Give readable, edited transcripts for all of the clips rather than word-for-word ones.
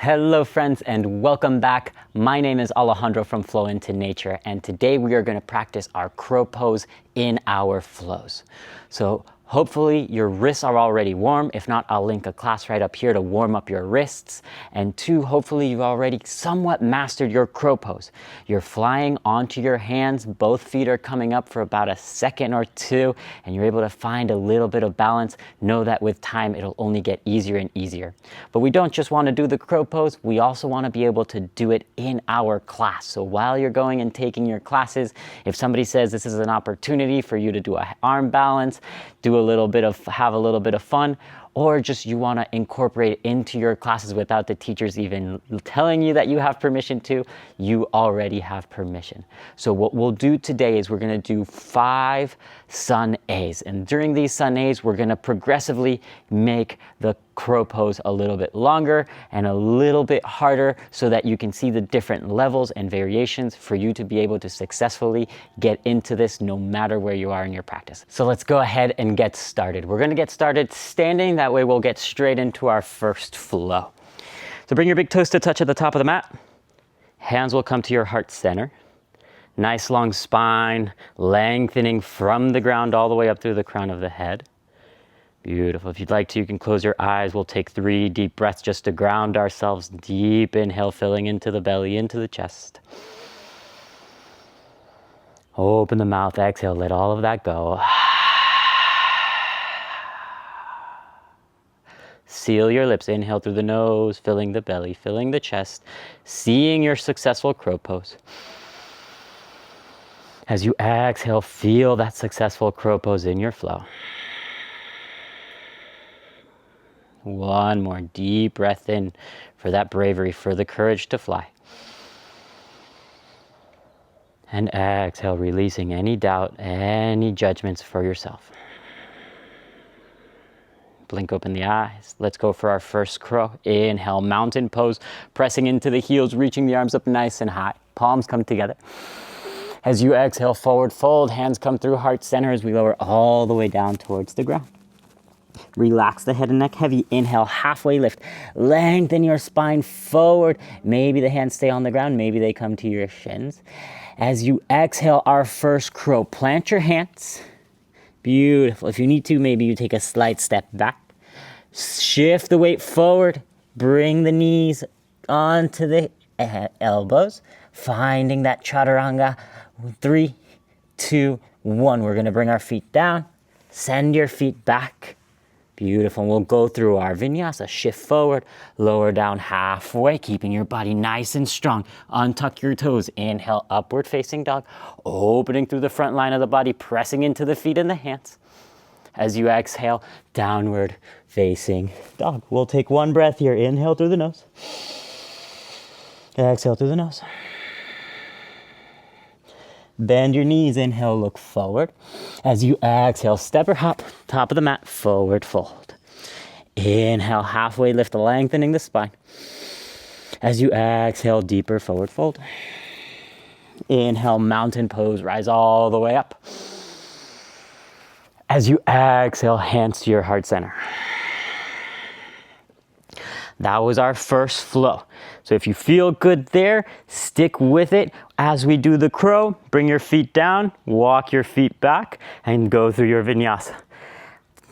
Hello friends and welcome back. My name is Alejandro from Flow Into Nature, and today we are going to practice our crow pose in our flows. So hopefully your wrists are already warm. If not, I'll link a class right up here to warm up your wrists. And two, hopefully you've already somewhat mastered your crow pose. You're flying onto your hands, both feet are coming up for about a second or two, and you're able to find a little bit of balance. Know that with time, it'll only get easier and easier. But we don't just want to do the crow pose, we also want to be able to do it in our class. So while you're going and taking your classes, if somebody says this is an opportunity for you to do an arm balance, have a little bit of fun, or just you want to incorporate it into your classes without the teachers even telling you that you have permission to, you already have permission. So what we'll do today is we're going to do 5 Sun A's. And during these Sun A's, we're going to progressively make the crow pose a little bit longer and a little bit harder so that you can see the different levels and variations for you to be able to successfully get into this no matter where you are in your practice. So let's go ahead and get started. We're going to get started standing. That way we'll get straight into our first flow. So bring your big toes to touch at the top of the mat. Hands will come to your heart center. Nice long spine, lengthening from the ground all the way up through the crown of the head. Beautiful. If you'd like to, you can close your eyes. We'll take 3 deep breaths just to ground ourselves. Deep inhale, filling into the belly, into the chest. Open the mouth, exhale, let all of that go. Seal your lips, inhale through the nose, filling the belly, filling the chest, seeing your successful crow pose. As you exhale, feel that successful crow pose in your flow. One more deep breath in for that bravery, for the courage to fly. And exhale, releasing any doubt, any judgments for yourself. Blink open the eyes. Let's go for our first crow. Inhale, mountain pose, pressing into the heels, reaching the arms up nice and high. Palms come together. As you exhale, forward fold, hands come through heart center as we lower all the way down towards the ground. Relax the head and neck heavy. Inhale, halfway lift. Lengthen your spine forward. Maybe the hands stay on the ground. Maybe they come to your shins. As you exhale, our first crow, plant your hands. Beautiful. If you need to, maybe you take a slight step back. Shift the weight forward. Bring the knees onto the elbows. Finding that chaturanga. 3, 2, 1. We're going to bring our feet down. Send your feet back. Beautiful. We'll go through our vinyasa. Shift forward, lower down halfway, keeping your body nice and strong. Untuck your toes. Inhale, upward facing dog. Opening through the front line of the body, pressing into the feet and the hands. As you exhale, downward facing dog. We'll take 1 breath here. Inhale through the nose. Exhale through the nose. Bend your knees, inhale, look forward. As you exhale, step or hop, top of the mat, forward fold. Inhale, halfway lift, lengthening the spine. As you exhale, deeper forward fold. Inhale, mountain pose, rise all the way up. As you exhale, hands to your heart center. That was our first flow. So if you feel good there, stick with it. As we do the crow, bring your feet down, walk your feet back, and go through your vinyasa.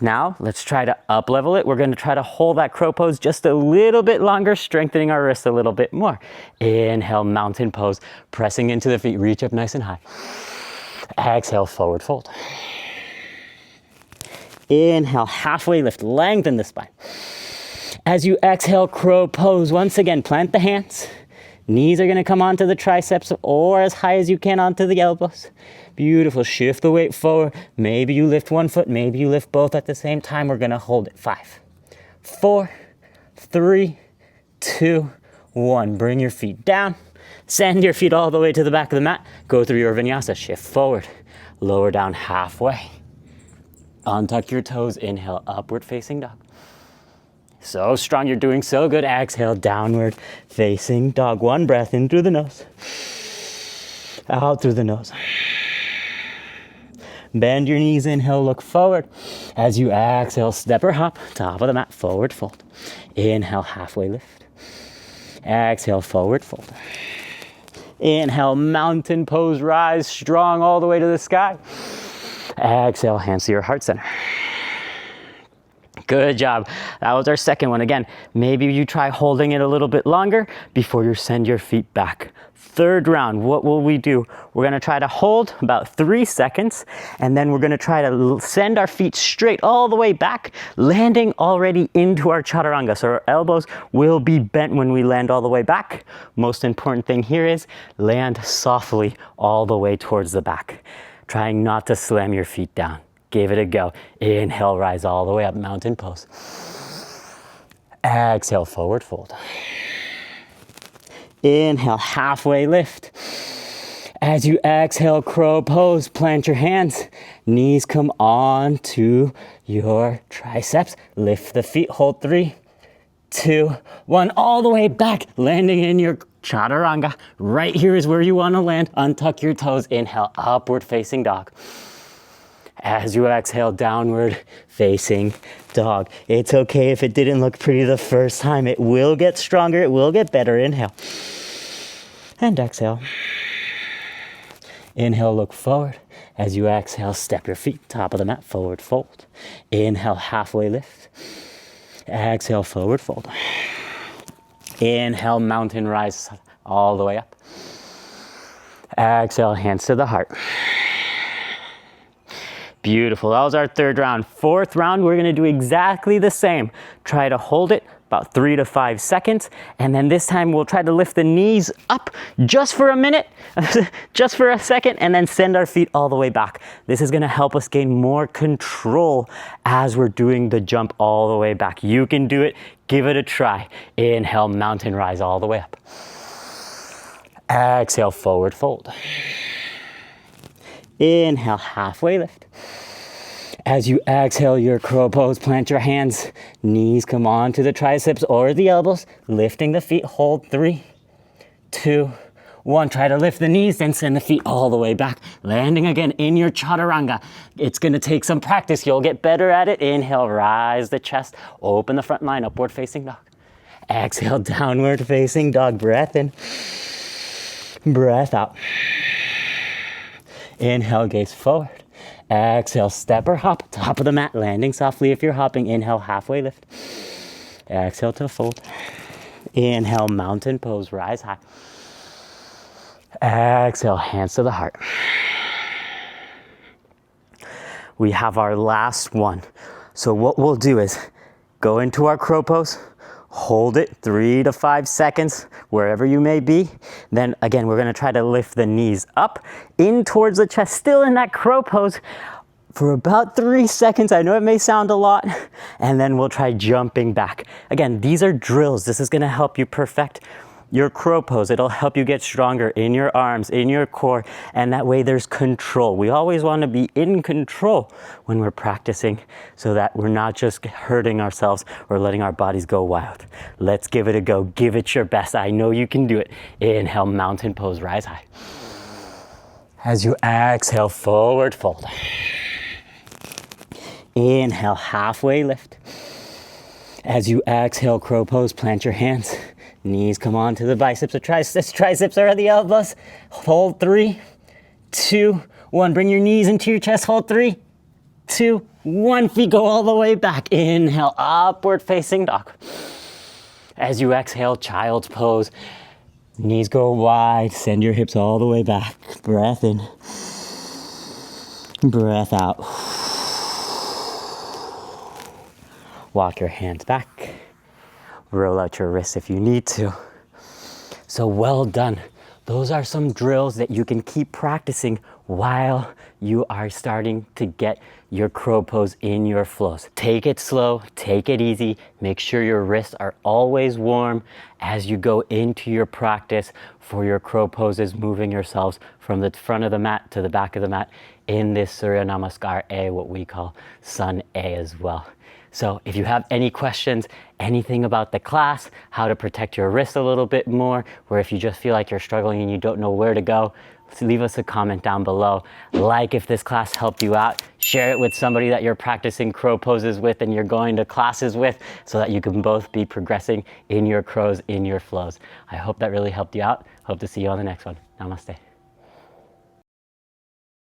Now, let's try to up-level it. We're going to try to hold that crow pose just a little bit longer, strengthening our wrists a little bit more. Inhale, mountain pose, pressing into the feet, reach up nice and high. Exhale, forward fold. Inhale, halfway lift, lengthen the spine. As you exhale, crow pose, once again, plant the hands. Knees are going to come onto the triceps or as high as you can onto the elbows. Beautiful. Shift the weight forward. Maybe you lift 1 foot, maybe you lift both at the same time. We're going to hold it. 5, 4, 3, 2, 1. Bring your feet down. Send your feet all the way to the back of the mat. Go through your vinyasa. Shift forward. Lower down halfway. Untuck your toes. Inhale, upward facing dog. So strong, you're doing so good. Exhale, downward facing dog. 1 breath in through the nose. Out through the nose. Bend your knees, inhale, look forward. As you exhale, step or hop, top of the mat, forward fold. Inhale, halfway lift. Exhale, forward fold. Inhale, mountain pose, rise strong all the way to the sky. Exhale, hands to your heart center. Good job. That was our second one. Again, maybe you try holding it a little bit longer before you send your feet back. Third round, what will we do? We're gonna try to hold about 3 seconds, and then we're gonna try to send our feet straight all the way back, landing already into our chaturanga. So our elbows will be bent when we land all the way back. Most important thing here is land softly all the way towards the back, trying not to slam your feet down. Give it a go. Inhale, rise all the way up, mountain pose. Exhale, forward fold. Inhale, halfway lift. As you exhale, crow pose, plant your hands. Knees come on to your triceps. Lift the feet, hold 3, 2, 1. All the way back, landing in your chaturanga. Right here is where you want to land. Untuck your toes. Inhale, upward facing dog. As you exhale, downward facing dog. It's okay if it didn't look pretty the first time. It will get stronger. It will get better. Inhale. And exhale. Inhale, look forward. As you exhale, step your feet, top of the mat, forward fold. Inhale, halfway lift. Exhale, forward fold. Inhale, mountain rise all the way up. Exhale, hands to the heart. Beautiful. That was our third round. Fourth round, we're gonna do exactly the same. Try to hold it about 3 to 5 seconds. And then this time we'll try to lift the knees up just for a minute, just for a second, and then send our feet all the way back. This is gonna help us gain more control as we're doing the jump all the way back. You can do it. Give it a try. Inhale, mountain rise all the way up. Exhale, forward fold. Inhale, halfway lift. As you exhale your crow pose, plant your hands. Knees come on to the triceps or the elbows. Lifting the feet, hold 3, 2, 1. Try to lift the knees, then send the feet all the way back. Landing again in your chaturanga. It's gonna take some practice. You'll get better at it. Inhale, rise the chest. Open the front line, upward facing dog. Exhale, downward facing dog. Breath in, breath out. Inhale, gaze forward. Exhale, step or hop, top of the mat, landing softly if you're hopping. Inhale, halfway lift. Exhale to fold. Inhale, mountain pose, rise high. Exhale, hands to the heart. We have our last one. So what we'll do is go into our crow pose, hold it 3 to 5 seconds, wherever you may be. Then again, we're gonna try to lift the knees up, in towards the chest, still in that crow pose for about 3 seconds. I know it may sound a lot. And then we'll try jumping back. Again, these are drills. This is gonna help you perfect your crow pose. It'll help you get stronger in your arms, in your core, and that way there's control. We always want to be in control when we're practicing so that we're not just hurting ourselves or letting our bodies go wild. Let's give it a go. Give it your best. I know you can do it. Inhale, mountain pose, rise high. As you exhale, forward fold. Inhale, halfway lift. As you exhale, crow pose, plant your hands. Knees come on to the biceps or triceps. Triceps are at the elbows. Hold 3, 2, 1. Bring your knees into your chest. Hold 3, 2, 1. Feet go all the way back. Inhale, upward facing dog. As you exhale, child's pose. Knees go wide. Send your hips all the way back. Breath in. Breath out. Walk your hands back. Roll out your wrists if you need to. So well done. Those are some drills that you can keep practicing while you are starting to get your crow pose in your flows. Take it slow, take it easy. Make sure your wrists are always warm as you go into your practice for your crow poses, moving yourselves from the front of the mat to the back of the mat in this Surya Namaskar A, what we call Sun A as well. So if you have any questions, anything about the class, how to protect your wrist a little bit more, or if you just feel like you're struggling and you don't know where to go, leave us a comment down below. Like if this class helped you out, share it with somebody that you're practicing crow poses with and you're going to classes with, so that you can both be progressing in your crows, in your flows. I hope that really helped you out. Hope to see you on the next one. Namaste.